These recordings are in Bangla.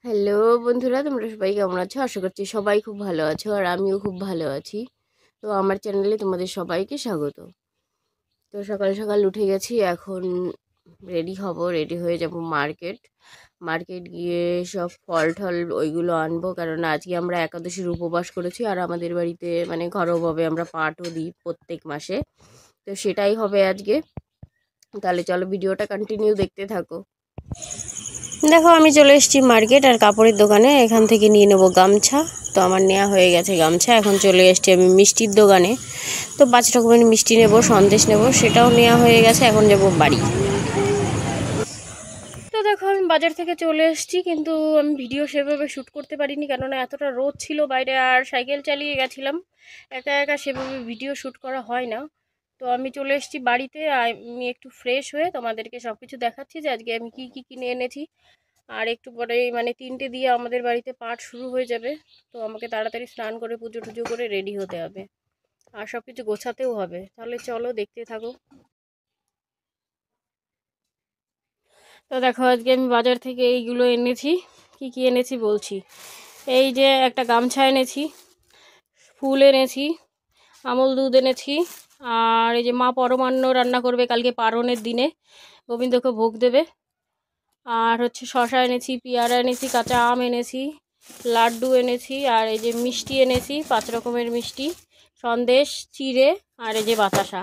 হ্যালো বন্ধুরা, তোমরা সবাই কেমন আছো? আশা করছি সবাই খুব ভালো আছো, আর আমিও খুব ভালো আছি। তো আমার চ্যানেলে তোমাদের সবাইকে স্বাগত। তো সকাল সকাল উঠে গেছি, এখন রেডি হব, রেডি হয়ে যাব মার্কেট। মার্কেট গিয়ে সব ফল টল ওইগুলো আনবো, কারণ আজকে আমরা একাদশীর উপবাস করেছি, আর আমাদের বাড়িতে মানে ঘরোয়াভাবে আমরা পাঠও দিই প্রত্যেক মাসে। তো সেটাই হবে আজকে। তাহলে চলো ভিডিওটা কন্টিনিউ দেখতে থাকো। দেখো, আমি চলে এসেছি মার্কেট আর কাপড়ের দোকানে। এখান থেকে নিয়ে নেবো গামছা। তো আমার নেওয়া হয়ে গেছে গামছা। এখন চলে এসেছি আমি মিষ্টির দোকানে। তো 5 রকমের মিষ্টি নেব, সন্দেশ নেব, সেটাও নেওয়া হয়ে গেছে। এখন যাব বাড়ি। তো দেখো, আমি বাজার থেকে চলে এসেছি, কিন্তু আমি ভিডিও সেভাবে শ্যুট করতে পারিনি, কেননা এতটা রোদ ছিল বাইরে, আর সাইকেল চালিয়ে গেছিলাম একা একা, সেভাবে ভিডিও শ্যুট করা হয় না। তো আমি চলে এসেছি বাড়িতে। আমি একটু ফ্রেশ হয়ে তোমাদেরকে সব কিছু দেখাচ্ছি যে আজকে আমি কি কি কিনে এনেছি। আর একটু পরেই মানে 3টে দিয়ে আমাদের বাড়িতে পাঠ শুরু হয়ে যাবে। তো আমাকে তাড়াতাড়ি স্নান করে পুজো টুজো করে রেডি হতে হবে, আর সব কিছু গোছাতেও হবে। তাহলে চলো দেখতে থাকো। তো দেখো, আজকে আমি বাজার থেকে এইগুলো এনেছি। কি কি এনেছি বলছি। এই যে একটা গামছা এনেছি, ফুল এনেছি, আমল দুধ এনেছি, আর এই যে মা পরমান্ন রান্না করবে কালকে পারণের দিনে, গোবিন্দকে ভোগ দেবে। আর হচ্ছে শশা এনেছি, পেয়ারা এনেছি, কাঁচা আম এনেছি, লাড্ডু এনেছি, আর এই যে মিষ্টি এনেছি, 5 রকমের মিষ্টি, সন্দেশ, চিড়ে, আর এই যে বাতাসা।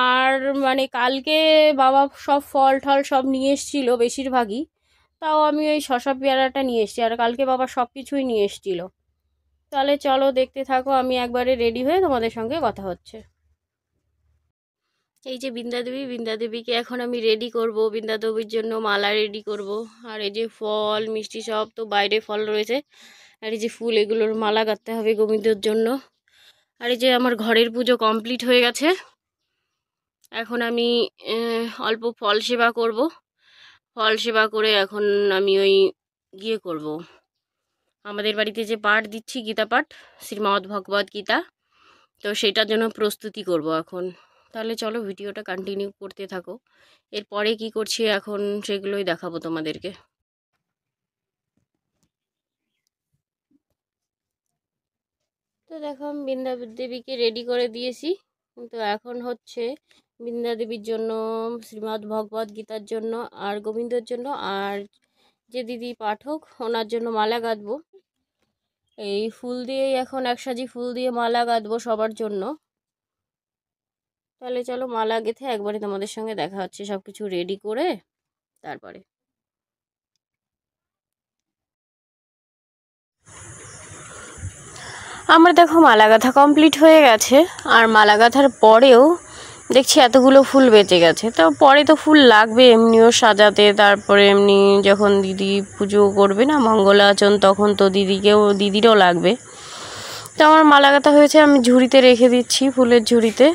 আর মানে কালকে বাবা সব ফল টল সব নিয়ে এসেছিলো বেশিরভাগই। তাও আমি ওই শশা পেয়ারাটা নিয়ে এসেছি, আর কালকে বাবা সব কিছুই নিয়ে এসেছিলো। তাহলে চলো দেখতে থাকো, আমি একবারে রেডি হয়ে তোমাদের সঙ্গে কথা হচ্ছে। এই যে বৃন্দাদেবীকে এখন আমি রেডি করব, বৃন্দাদেবীর জন্য মালা রেডি করব। আর এই যে ফল মিষ্টি সব তো বাইরে ফল রয়েছে, আর এই যে ফুল, এগুলোর মালা গাঁথতে হবে গোবিন্দর জন্য। আর এই যে আমার ঘরের পুজো কমপ্লিট হয়ে গেছে। এখন আমি অল্প ফল সেবা করব। ফল সেবা করে এখন আমি ওই গিয়ে করব আমাদের বাড়িতে যে পাঠ দিচ্ছি, গীতা পাঠ, শ্রীমদ্ ভগবদ গীতা। তো সেটার জন্য প্রস্তুতি করব এখন। তাহলে চলো ভিডিওটা কন্টিনিউ করতে থাকো। এরপরে কি করছি এখন সেগুলোই দেখাবো তোমাদেরকে। তো দেখো, আমি বৃন্দাদেবীকে রেডি করে দিয়েছি। কিন্তু এখন হচ্ছে বৃন্দাদেবীর জন্য, শ্রীমদ্ ভগবদ গীতার জন্য, আর গোবিন্দর জন্য, আর যে দিদি পাঠক ওনার জন্য মালা গাঁথবো। এই ফুল দিয়েই এখন একসাজি ফুল দিয়ে মালা গাঁথবো সবার জন্য। তাহলে চলো মালা গেঁথে একবারে তোমাদের সঙ্গে দেখা হচ্ছে সব কিছু রেডি করে তারপরে। আমার দেখো মালা গাঁথা কমপ্লিট হয়ে গেছে, আর মালা গাঁথার পরেও দেখছি এতগুলো ফুল বেঁচে গেছে। তো পরে তো ফুল লাগবে এমনিও সাজাতে, তারপরে এমনি যখন দিদি পুজো করবে না মঙ্গলাচরণ, তখন তো দিদিরও লাগবে। তো আমার মালা গাঁথা হয়েছে, আমি ঝুড়িতে রেখে দিচ্ছি, ফুলের ঝুড়িতে।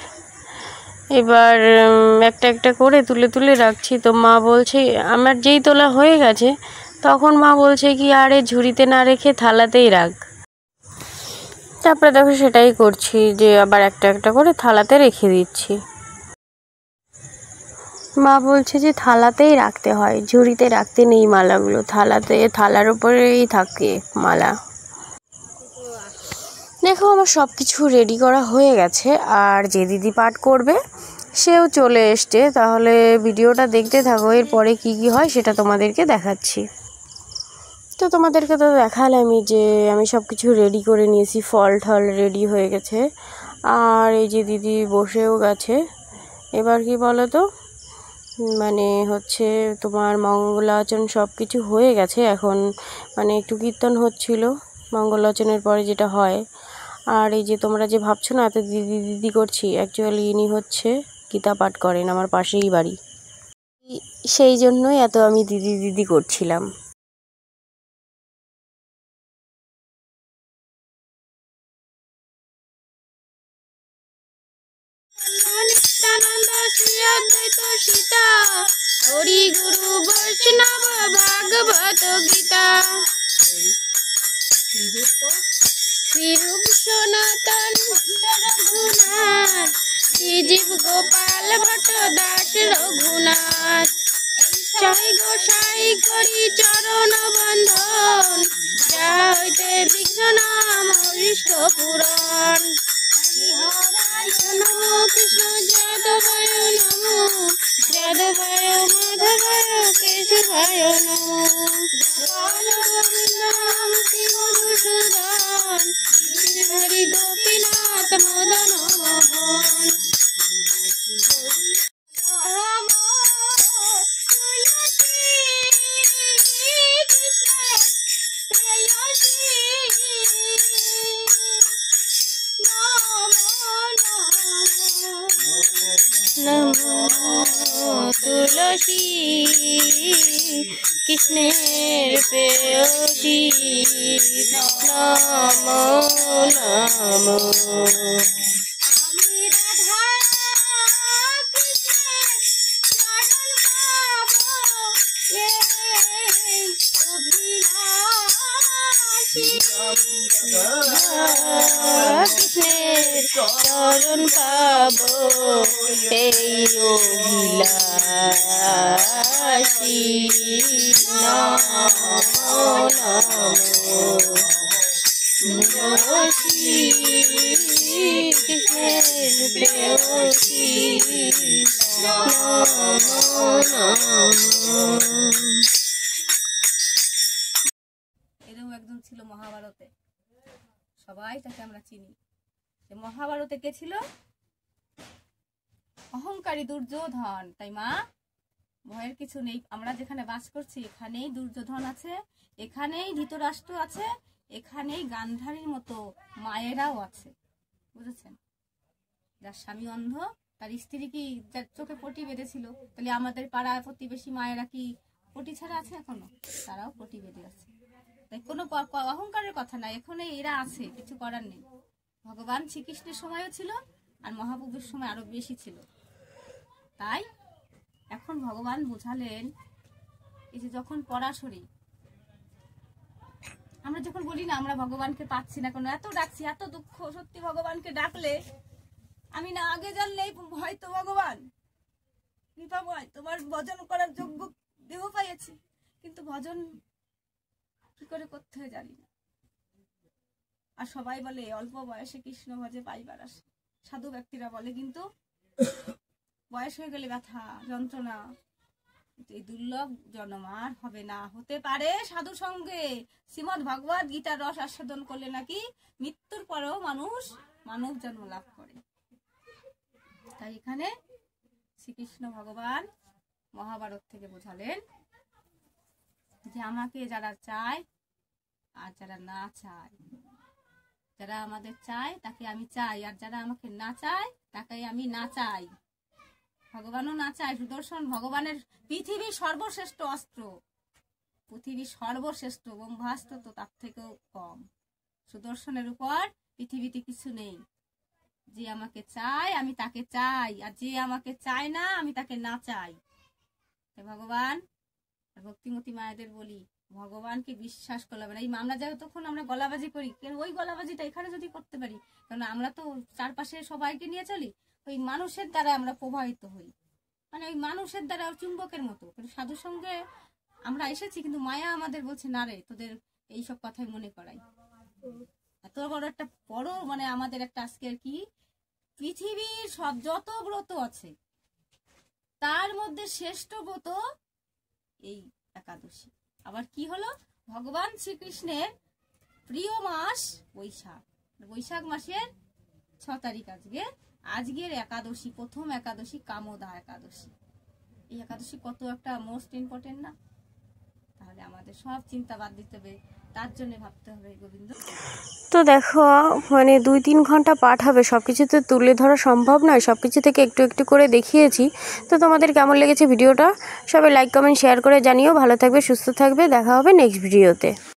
এবার একটা একটা করে তুলে তুলে রাখছি। তো মা বলছে, আমার যেই তোলা হয়ে গেছে তখন মা বলছে কি, আরে ঝুড়িতে না রেখে থালাতেই রাখ। তারপরে দেখো সেটাই করছি, যে আবার একটা একটা করে থালাতে রেখে দিচ্ছি। মা বলছে যে থালাতেই রাখতে হয়, ঝুড়িতে রাখতে নেই মালাগুলো, থালার উপরেই থাকে মালা। দেখো, আমার সব কিছু রেডি করা হয়ে গেছে, আর যে দিদি পাঠ করবে সেও চলে এসছে। তাহলে ভিডিওটা দেখতে থাকো, এরপরে কি কি হয় সেটা তোমাদেরকে দেখাচ্ছি। তো তোমাদেরকে তো দেখালামই যে আমি সব কিছু রেডি করে নিয়েছি, ফল টল রেডি হয়ে গেছে, আর এই যে দিদি বসেও গেছে। এবার কি বলো তো, মানে হচ্ছে তোমার মঙ্গলাচরণ সব কিছু হয়ে গেছে। এখন মানে একটু কীর্তন হচ্ছিল মঙ্গলাচরণের পরে যেটা হয়। আর এই যে তোমরা যে ভাবছো না এত দিদি দিদি করছি, অ্যাকচুয়ালি ইনি হচ্ছে গীতা পাঠ করেন, আমার পাশেই বাড়ি, সেই জন্যই এত আমি দিদি দিদি করছিলাম। নিত্যানন্দ শ্রী অদ্বৈত সীতা, হরি গুরু বৈষ্ণব ভাগবত গীতা, শ্রীরূপ সনাতন রঘুনাথ, শ্রীজীব গোপাল ভট্ট দাস রঘুনাথ, জয় গোসাই করি চরণ বন্ধ, পুরাণ। হরিহরায় নমো কৃষ্ণ যাদবায় নমো, যাদবায় মাধবায় কেশবায় নমো, গোবিন্দাম শ্রী মধুসূদন, হরি গোপীনাথ মদন মোহন। নমো তুলসী কৃষ্ণের প্রেয়সী, নমো নমো। আমি রাধা কৃষ্ণের চরণ পাবো, এই অভিলাষী কৃষ্ণের চরণ পাবো, এই অভিলাষী, নমো নমো। তুলসী কৃষ্ণের প্রেয়সী, নমো নমো। এরকম একজন ছিল মহাভারতে, সবাই তাকে আমরা চিনি। যে মহাভারতে কে ছিল? অহংকারী দুর্যোধন। তাই মা, ভয়ের কিছু নেই। আমরা যেখানে বাস করছি এখানেই দুর্যোধন আছে, এখানেই ধৃতরাষ্ট্র আছে, এখানেই গান্ধারীর মতো মায়েরাও আছে, বুঝেছেন? যার স্বামী অন্ধ, তার স্ত্রী কি যার চোখে পটি বেঁধেছিল, তাহলে আমাদের পাড়ায় প্রতিবেশী মায়েরা কি পটি ছাড়া আছে এখনো? তারাও পটি বেঁধে আছে। তাই কোনো অহংকারের কথা নাই, এখন এরা আছে, কিছু করার নেই। ভগবান শ্রীকৃষ্ণের সময়ও ছিল, আর মহাপ্রভুর সময় আরো বেশি ছিল। তাই এখন ভগবান বোঝালেন, এই যে যখন পরাশরী, আমরা যখন বলি না আমরা ভগবানকে পাচ্ছি না, কোনো এত ডাকছি, এত দুঃখ, সত্যি ভগবানকে ডাকলে আমি না আগে জানলেই হয়তো ভগবান কৃপাময়, তোমার ভজন করার যোগ্য দেহ পাইয়াছি, কিন্তু ভজন কি করে করতে হয় জানি না। আর সবাই বলে অল্প বয়সে কৃষ্ণ ভজে পাইবার আসে, সাধু ব্যক্তিরা বলে, কিন্তু বয়স হয়ে গেলে ব্যথা যন্ত্রণা, এই দুর্লভ জন্ম আর হবে না। হতে পারে সাধু সঙ্গে শ্রীমদ ভগবত গীতার রস আস্বাদন করলে নাকি মৃত্যুর পরেও মানুষ মানব জন্ম লাভ করে। তাই এখানে শ্রীকৃষ্ণ ভগবান মহাভারত থেকে বোঝালেন যে আমাকে যারা চায় আর যারা না চায়, যারা আমাদের চায় তাকে আমি চাই, আর যারা আমাকে না চায় তাকে আমি না চাই। ভগবানও না চায়। সুদর্শন ভগবানের পৃথিবীর সর্বশ্রেষ্ঠ অস্ত্র, পৃথিবীর সর্বশ্রেষ্ঠ ব্রহ্মাস্ত্র তো তার থেকেও কম। সুদর্শনের উপর পৃথিবীতে কিছু নেই। যে আমাকে চায় আমি তাকে চাই, আর যে আমাকে চায় না আমি তাকে না চাই। ভগবান ভক্তিমতী মায়েদের বলি, ভগবানকে বিশ্বাস করলে হবে না। এই আমরা যতক্ষণ আমরা গলাবাজি করি, ওই গলাবাজিটা এখানে যদি করতে পারি, কারণ আমরা তো চারপাশে সবাইকে নিয়ে চলি, ওই মানুষের দ্বারা আমরা প্রভাবিত হই, মানে ওই মানুষের দ্বারা চুম্বকের মতো। কিন্তু সাধুর সঙ্গে আমরা এসেছি, কিন্তু মায়া আমাদের বলছে না রে, তোদের এইসব কথাই মনে করাই। এত বড় একটা বড় মানে আমাদের একটা আজকের কি, পৃথিবীর সব যত ব্রত আছে তার মধ্যে শ্রেষ্ঠ ব্রত এই একাদশী। আবার কি হলো, ভগবান শ্রীকৃষ্ণের প্রিয় মাস বৈশাখ, বৈশাখ মাসের 6 তারিখ আজকের একাদশী, প্রথম একাদশী কামদা একাদশী। এই একাদশী কত একটা মোস্ট ইম্পর্টেন্ট না? তাহলে আমাদের সব চিন্তা বাদ দিতে হবে, তার জন্য ভাবতে হবে গোবিন্দ। তো দেখো, মানে 2-3 ঘন্টা পাঠ হবে, সব কিছুতে তুলে ধরা সম্ভব নয়, সব কিছু থেকে একটু একটু করে দেখিয়েছি। তো তোমাদের কেমন লেগেছে ভিডিওটা সবাই লাইক কমেন্ট শেয়ার করে জানিও। ভালো থাকবে, সুস্থ থাকবে, দেখা হবে নেক্সট ভিডিওতে।